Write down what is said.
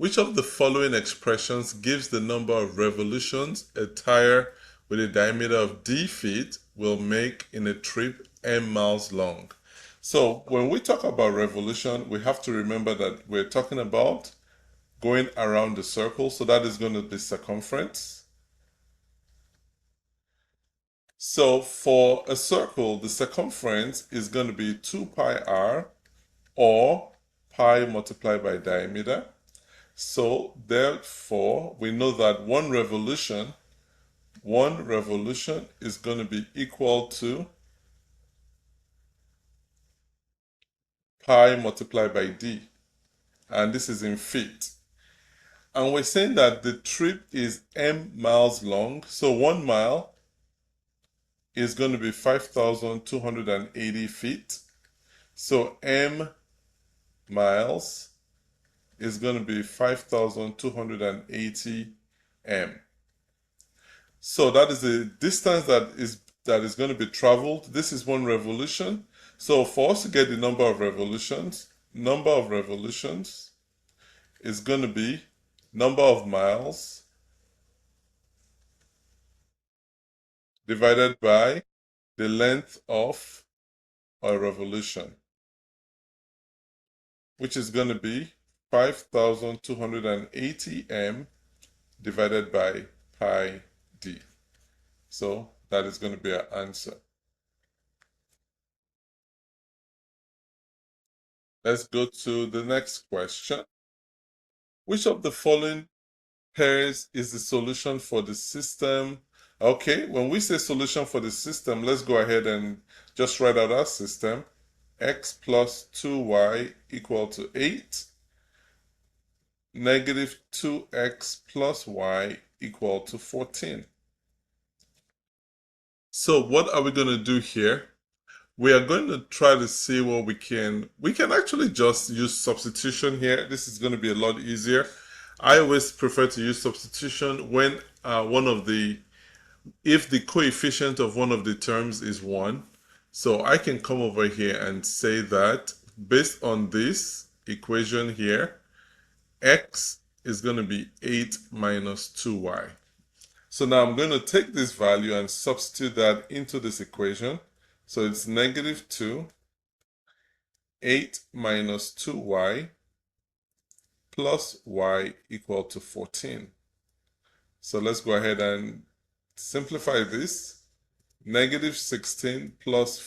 Which of the following expressions gives the number of revolutions a tire with a diameter of d feet will make in a trip m miles long? So when we talk about revolution, we have to remember that we're talking about going around the circle. So that is going to be circumference. So for a circle, the circumference is going to be 2 pi r, or pi multiplied by diameter. So therefore, we know that one revolution is going to be equal to pi multiplied by d. And this is in feet. And we're saying that the trip is m miles long. So 1 mile is going to be 5,280 feet. So m miles is going to be 5,280 m. So that is the distance that is going to be traveled. This is one revolution. So for us to get the number of revolutions is going to be number of miles divided by the length of a revolution, which is going to be 5,280 m divided by pi d. So that is going to be our answer. Let's go to the next question. Which of the following pairs is the solution for the system? Okay, when we say solution for the system, let's go ahead and just write out our system. X plus 2y equal to 8. Negative 2x plus y equal to 14. So what are we going to do here? We are going to try to see what we can actually just use substitution here. This is going to be a lot easier. I always prefer to use substitution when if the coefficient of one of the terms is 1. So I can come over here and say that based on this equation here, x is going to be 8 minus 2y. So now I'm going to take this value and substitute that into this equation. So it's negative 2, 8 minus 2y plus y equal to 14. So let's go ahead and simplify this. Negative 16 plus